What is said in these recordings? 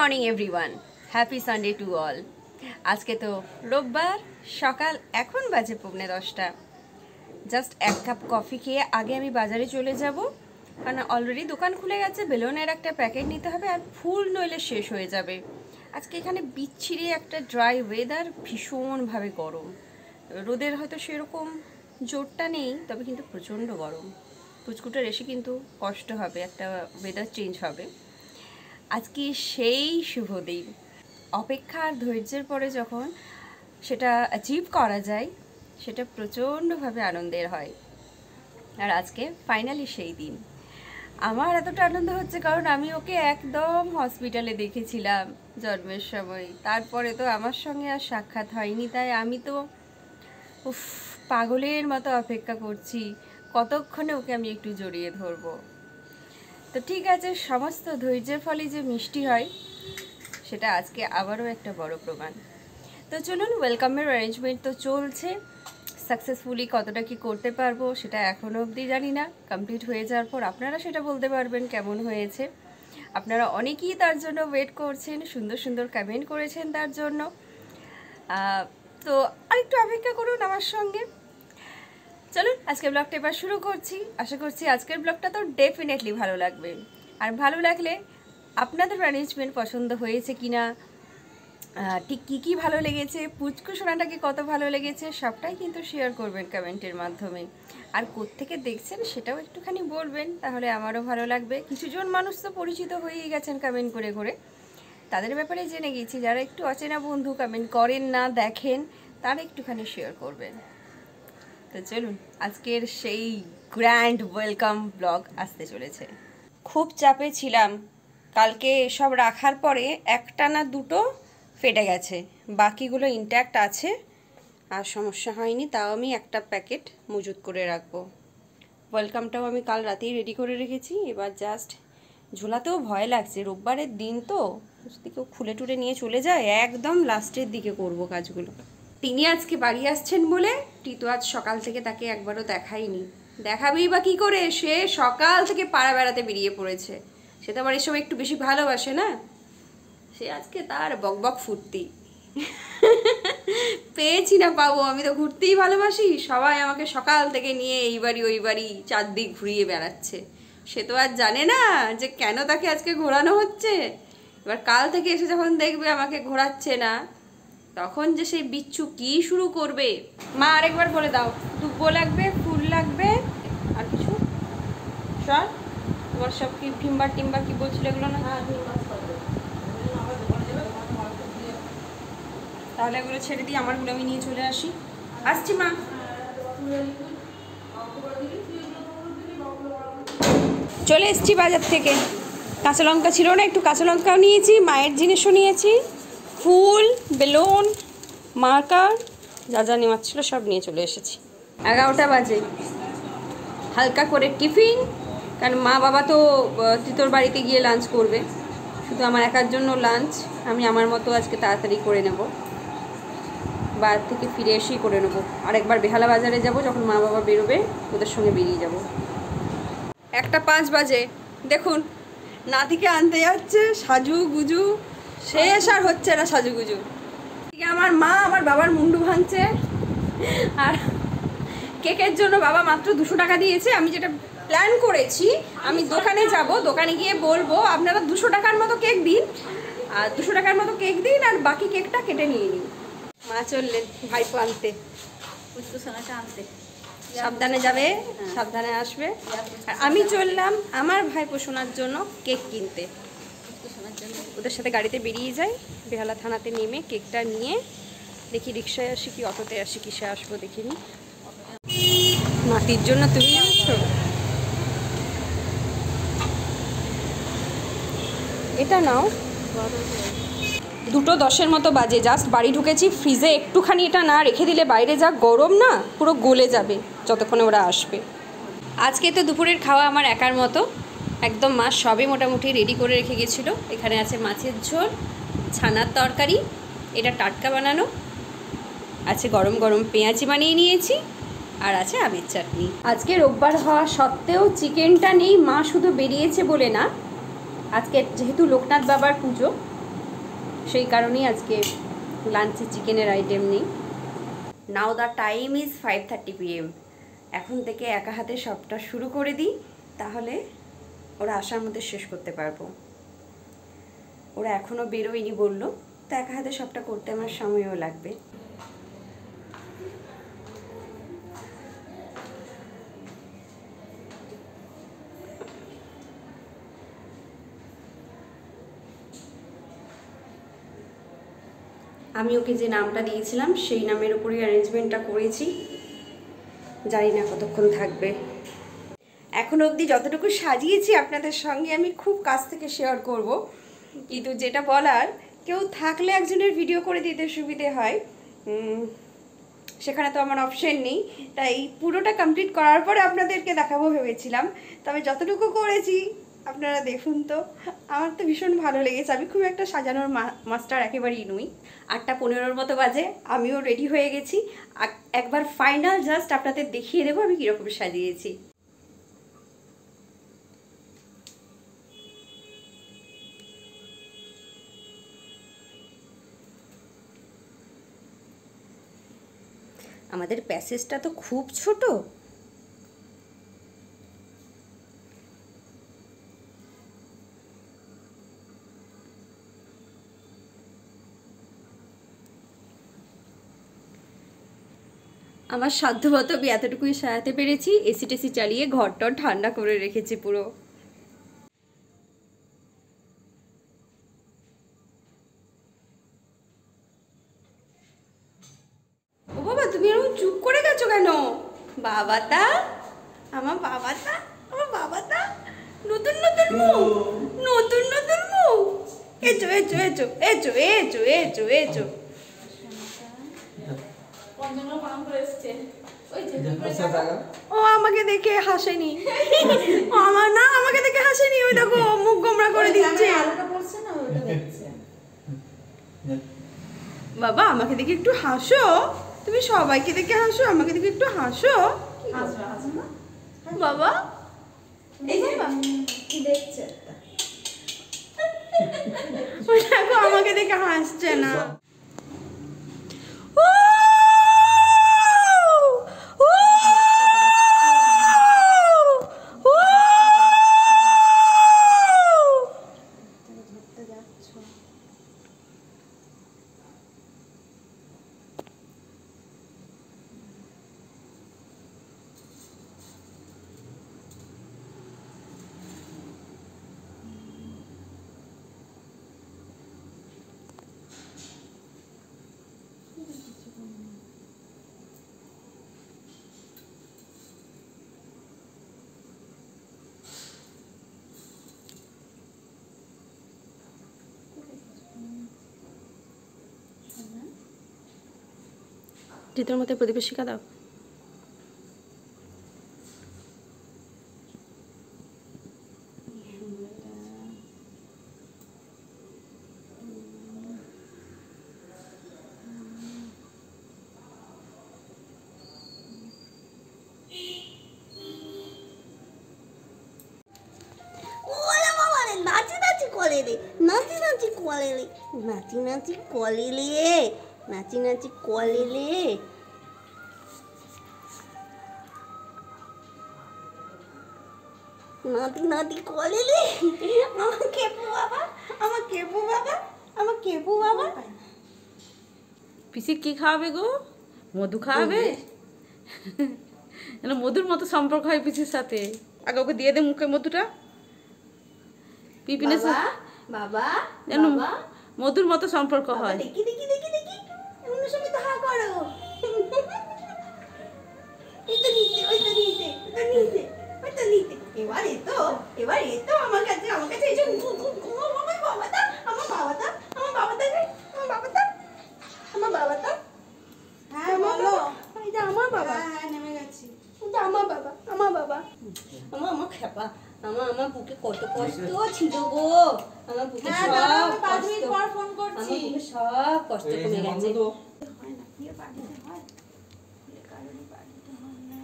Morning everyone, happy Sunday to all. আজকে তো রোববার, সকাল এখন বাজে 9:45। জাস্ট এক কাপ কফি খেয়ে আগে আমি বাজারে চলে যাব, কারণ অলরেডি দোকান খুলে গেছে। বেলুনের একটা প্যাকেট নিতে হবে, আর ফুল নইলে শেষ হয়ে যাবে। আজকে এখানে বিচ্ছিরি একটা ড্রাই ওয়েদার, ভীষণভাবে গরম। রোদের হয়তো সেরকম জোরটা নেই, তবে কিন্তু প্রচণ্ড গরম। পুচকুটার এসে কিন্তু কষ্ট হবে, একটা ওয়েদার চেঞ্জ হবে। আজকে সেই শুভ দিন, অপেক্ষা আর ধৈর্যের পরে যখন সেটা অ্যাচিভ করা যায়, সেটা প্রচণ্ডভাবে আনন্দের হয়। আর আজকে ফাইনালি সেই দিন। আমার এতটা আনন্দ হচ্ছে কারণ আমি ওকে একদম হসপিটালে দেখেছিলাম জন্মের সময়। তারপরে তো আমার সঙ্গে আর সাক্ষাৎ হয়নি, তাই আমি তো পাগলের মতো অপেক্ষা করছি কতক্ষণে ওকে আমি একটু জড়িয়ে ধরবো। তো ঠিক আছে, সমস্ত ধৈর্যের ফলে যে মিষ্টি হয়, সেটা আজকে আবারও একটা বড় প্রমাণ। তো চলুন, ওয়েলকামের অ্যারেঞ্জমেন্ট তো চলছে। সাকসেসফুলি কতটা কি করতে পারবো সেটা এখনও অবধি জানি না। কমপ্লিট হয়ে যাওয়ার পর আপনারা সেটা বলতে পারবেন কেমন হয়েছে। আপনারা অনেকেই তার জন্য ওয়েট করছেন, সুন্দর সুন্দর কমেন্ট করেছেন তার জন্য। তো আরেকটু অপেক্ষা করুন আমার সঙ্গে। চলুন আজকের ব্লগটা এবার শুরু করছি। আশা করছি আজকের ব্লগটা তো ডেফিনেটলি ভালো লাগবে। আর ভালো লাগলে আপনাদের অ্যারেঞ্জমেন্ট পছন্দ হয়েছে কিনা, ঠিক কী ভালো লেগেছে, পুচকু সোনাটাকে কত ভালো লেগেছে, সবটাই কিন্তু শেয়ার করবেন কমেন্টের মাধ্যমে। আর কোত্থেকে দেখছেন সেটাও একটুখানি বলবেন, তাহলে আমারও ভালো লাগবে। কিছুজন মানুষ তো পরিচিত হয়েই গেছেন কমেন্ট করে করে, তাদের ব্যাপারে জেনে গেছি। যারা একটু অচেনা বন্ধু, কমেন্ট করেন না, দেখেন, তারা একটুখানি শেয়ার করবেন। তো চলুন, আজকের সেই গ্র্যান্ড ওয়েলকাম ব্লগ আসতে চলেছে। খুব চাপে ছিলাম, কালকে সব রাখার পরে একটা না দুটো ফেটে গেছে, বাকিগুলো ইনট্যাক্ট আছে, আর সমস্যা হয়নি। তাও আমি একটা প্যাকেট মজুত করে রাখবো। ওয়েলকামটাও আমি কাল রাতেই রেডি করে রেখেছি। এবার জাস্ট ঝোলাতেও ভয় লাগছে, রোববারের দিন তো, যদি কেউ খুলে টুলে নিয়ে চলে যায়, একদম লাস্টের দিকে করব কাজগুলো। তিনি আজকে বাড়ি আসছেন বলে টিতু আজ সকাল থেকে তাকে একবারও দেখাইনি। দেখাবেই বা কী করে, সে সকাল থেকে পাড়া বেড়াতে বেরিয়ে পড়েছে। সে তো আবার এসব একটু বেশি ভালোবাসে না, সে আজকে তার বকবক ফুর্তি। পেয়েছি না পাবো, আমি তো ঘুরতেই ভালোবাসি। সবাই আমাকে সকাল থেকে নিয়ে এই বাড়ি ওই বাড়ি চারদিক ঘুরিয়ে বেড়াচ্ছে। সে তো আর জানে না যে কেন তাকে আজকে ঘোরানো হচ্ছে। এবার কাল থেকে এসে যখন দেখবে আমাকে ঘোরাচ্ছে না, তখন যে সেই বিচ্ছু কি শুরু করবে। মা আরেকবার বলে দাও, দুব্বো লাগবে, ফুল লাগবে, আর কিছু সব তোমার সব কি টিম্বার কি বলছিল এগুলো না? তাহলে এগুলো ছেড়ে দিই, আমারগুলো আমি নিয়ে চলে আসি। আসছি মা। চলে এসছি বাজার থেকে। কাঁচা লঙ্কা ছিল না, একটু কাঁচা লঙ্কাও নিয়েছি, মায়ের জিনিসও নিয়েছি, ফুল, বেলুন, মার্কার, যা যা নেওয়ার ছিল সব নিয়ে চলে এসেছি। 11টা বাজে। হালকা করে টিফিন, কারণ মা বাবা তো তিতোর বাড়িতে গিয়ে লাঞ্চ করবে, শুধু আমার একার জন্য লাঞ্চ আমি আমার মতো আজকে তাড়াতাড়ি করে নেব, বাজার থেকে ফিরে এসেই করে নেবো। আরেকবার বেহালা বাজারে যাব, যখন মা বাবা বেরোবে ওদের সঙ্গে বেরিয়ে যাব। 1:05 বাজে। দেখুন নাতিকে আনতে যাচ্ছে, সাজু গুজু শেষ আর হচ্ছে না সাজুগুজু। আমার মা আমার বাবার মুন্ডু ভাঙছে। আর কেকের জন্য বাবা মাত্র 200 টাকা দিয়েছে। আমি যেটা প্ল্যান করেছি, আমি দোকানে যাব, দোকানে গিয়ে বলবো আপনারা 200 টাকার মতো কেক দিন, আর 200 টাকার মতো কেক দিন, আর বাকি কেকটা কেটে নিয়ে নিন। মা চললেন ভাইপো আনতে, আনতে সাবধানে যাবে, সাবধানে আসবে। আর আমি চললাম আমার ভাইপো শোনার জন্য কেক কিনতে। ওদের সাথে গাড়িতে বেরিয়ে যাই, বেহালা থানাতে নেমে কেকটা নিয়ে দেখি রিক্সায় আসি কি অটোতে আসি, কিসে আসবো দেখিনি। নাতির জন্য তুমি নেমেছো? এটা নাও। 2:10 মতো বাজে, জাস্ট বাড়ি ঢুকেছি। ফ্রিজে একটুখানি এটা না রেখে দিলে বাইরে যা গরম না, পুরো গলে যাবে যতক্ষণে ওরা আসবে। আজকে তো দুপুরের খাওয়া আমার একার মতো, একদম মা সবই মোটামুটি রেডি করে রেখে গেছিলো। এখানে আছে মাছের ঝোল, ছানার তরকারি, এটা টাটকা বানানো আছে, গরম গরম পেঁয়াজি বানিয়ে নিয়েছি, আর আছে আমের চাটনি। আজকে রোববার হওয়া সত্ত্বেও চিকেনটা নেই। মা শুধু বেরিয়েছে বলে না, আজকে যেহেতু লোকনাথ বাবার পুজো, সেই কারণেই আজকে লাঞ্চে চিকেনের আইটেম নেই। নাও দ্য টাইম ইজ 5:30 PM। এখন থেকে একা হাতে সবটা শুরু করে দিই, তাহলে ওরা আসার মধ্যে শেষ করতে পারবো। ওরা এখনও বেরোয়নি বললো, তো একা হাতে সবটা করতে আমার সময়ও লাগবে। আমি ওকে যে নামটা দিয়েছিলাম সেই নামের উপরই অ্যারেঞ্জমেন্টটা করেছি, জানি না কতক্ষণ থাকবে। এখন অবধি যতটুকু সাজিয়েছি আপনাদের সঙ্গে আমি খুব কাছ থেকে শেয়ার করব, কিন্তু যেটা বলার কেউ থাকলে একজনের ভিডিও করে দিতে সুবিধে হয়, সেখানে তো আমার অপশন নেই। তাই পুরোটা কমপ্লিট করার পরে আপনাদেরকে দেখাবো ভেবেছিলাম, তবে যতটুকু করেছি আপনারা দেখুন। তো আমার তো ভীষণ ভালো লেগেছে। আমি খুব একটা সাজানোর মাস্টার একেবারেই নই। 8:15 মতো বাজে, আমিও রেডি হয়ে গেছি। একবার ফাইনাল জাস্ট আপনাদের দেখিয়ে দেবো আমি কীরকম সাজিয়েছি। আমাদের প্যাসেজটা তো খুব ছোট, আমার সাধ্যমতো আমি এতটুকুই সাজাতে পেরেছি। এসি টেসি চালিয়ে ঘরটা ঠান্ডা করে রেখেছি পুরো। ও বাবা, তুমি এরকম চুপ করে গেছো কেন? বাবাটা, আমার বাবাটা, আমার বাবাটা, নতুন নতুন মুখ, নতুন নতুন মুখ। এচো এচো এচো এচো এচো এচো এচো। ও আমাকে দেখে হাসেনি, আমার না আমাকে দেখে হাসেনি। ওই দেখো মুখ গোমরা করে দিচ্ছে। বাবা আমাকে দেখে একটু হাসো, তুমি সবাইকে দেখে হাসো, আমাকে দেখে একটু হাসো বাবা। এই যে কি দেখছে, দেখো আমাকে দেখে হাসছে না। চিত্রের মধ্যে প্রতিবেশিকা দাও। নাচি নাচি কলে রে, নাচি নাচি কলে রে, নাচি নাচি কলে রে, নাচি নাচি কলে রে। নাতি নাতি কলে রে, আমার কেপু বাবা, আমার কেপু বাবা, আমার কেপু বাবা। পিসি কি খাওয়াবে গো? মধু খাওয়াবে? মধুর মতো সম্পর্ক হয় পিসির সাথে। আগে ওকে দিয়ে দে মুখে মধুটা। পিপিনের সাথে বাবা জানো বাবা মধুর মতো সম্পর্ক হয়। দেখি দেখি দেখি দেখি, অন্য সময় তো হা করো। এটা নিতে, ওইটা নিতে, ওটা নিতে, ওইটা নিতে। এবার এতো, এবার এতো আমার কাছে, আমার কাছে এই যে আমার বাবাটা, আমার বাবাটা, আমার বাবাটা, আমার বাবাটা, আমার বাবাটা। হ্যাঁ বলো। এই যে আমার বাবা। হ্যাঁ নেমে গেছি। এটা আমার বাবা, আমার বাবা, আমার খেপা, আমার বুকে কত কষ্ট ছিল গো, আমার বুকে সব কষ্ট, আমার বুকে সব কষ্ট কমে গেছে। হয় না, দিয়ে পাঠিয়ে হয়, কারণে পাঠিয়ে হয় না,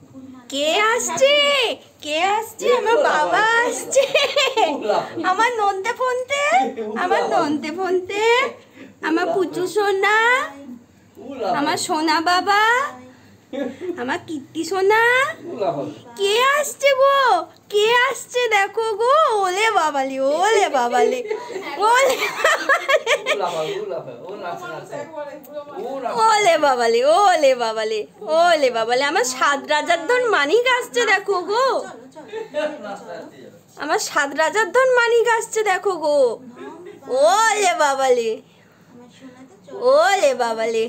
ফুল মালা কে আসছে? কে আসছে? আমার বাবা আসছে। আমার নন্টে ফন্টে, আমার নন্টে ফন্টে, আমার পুচু সোনা, আমার সোনা বাবা, আমার কীর্তি সোনা। কে আসছে গো? কে আসছে দেখো গো। ওলে বাবালে, ওলে বাবালে, ওলে ওলে বাবালে, ওলে বাবালে, ওলে বাবালে। আমার 7 রাজার ধন মানিক আসছে দেখো গো। আমার 7 রাজার ধন মানিক আসছে দেখো গো। ওলে বাবালে, ওলে বাবালে।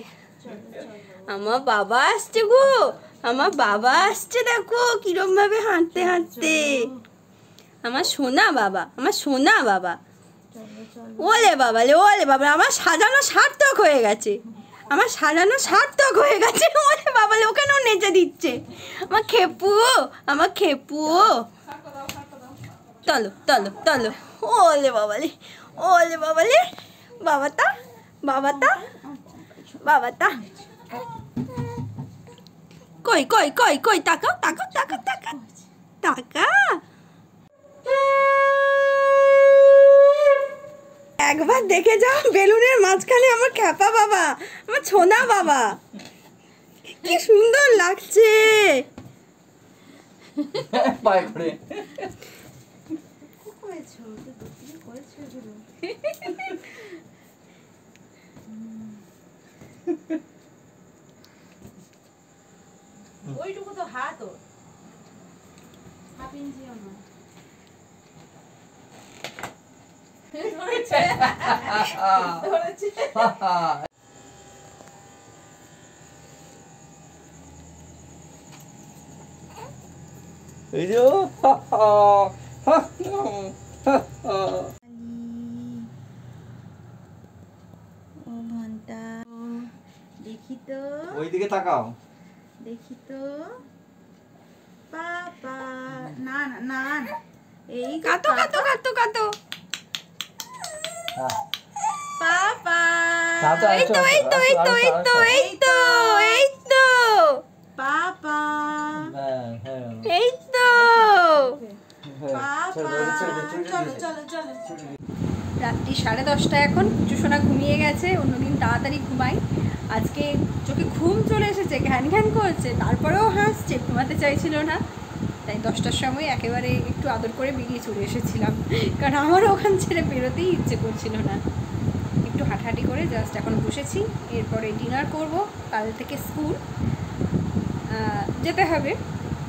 আমার বাবা আসছে গো, আমার বাবা আসছে দেখো কিরম ভাবে হাঁটতে হাঁটতে। আমার সোনা বাবা, আমার সোনা বাবা। ওলে বাবালে, ওলে বাবা। আমার সাজানো সার্থক হয়ে গেছে, আমার সাজানো সার্থক হয়ে গেছে। ওলে বাবালে, ওখানেও নেচে দিচ্ছে। আমার খেপু, আমার খেপু। চলো চলো চলো। ওলে বাবালে, ওলে বাবালে। বাবাটা, বাবাটা, বাবাটা। কই কই কই কই, তাকাও তাকাও তাকাও তাকাও তাকা। একবার দেখে যাও বেলুনের মাঝখানে আমার খ্যাপা বাবা, আমার ছোনা বাবা। কি সুন্দর লাগছে। ওইটুকু তো হাত ওর, হাফ ইঞ্চিও না। এই যে ও ঘন্টা, দেখি তো, ওইদিকে তাকাও। দেখি তো। পাপা, না না না না, এই যে কাতো কাতো কাতো কাতো। পাপা। এই তো এই তো এই তো এই তো এই তো এই তো পাপা, এই তো। পাপা। চলো চলো চলো। রাত্রি 10:30 এখন। চুষোনা ঘুমিয়ে গেছে, অন্যদিন তাড়াতাড়ি ঘুমাই। আজকে চোখে ঘুম চলে এসেছে, ঘ্যান ঘ্যান করছে, তারপরেও হাসছে, ঘুমাতে চাইছিল না। তাই 10টার সময় একেবারে একটু আদর করে বেরিয়ে চলে এসেছিলাম, কারণ আমারও ওখান ছেড়ে বেরোতেই ইচ্ছে করছিল না। একটু হাঁটাহাঁটি করে জাস্ট এখন বসেছি। এরপরে ডিনার করব। কাল থেকে স্কুল যেতে হবে,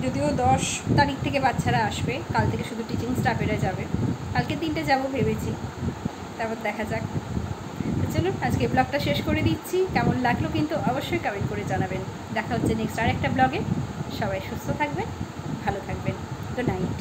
যদিও 10 তারিখ থেকে বাচ্চারা আসবে। কাল থেকে শুধু টিচিং স্টাফেরা যাবে। কালকে 3টে যাবো ভেবেছি, তারপর দেখা যাক। তো চলুন আজকে ব্লগটা শেষ করে দিচ্ছি। কেমন লাগলো কিন্তু অবশ্যই কমেন্ট করে জানাবেন। দেখা হচ্ছে নেক্সট আরেকটা ব্লগে। সবাই সুস্থ থাকবেন, ভালো থাকবেন। Good night.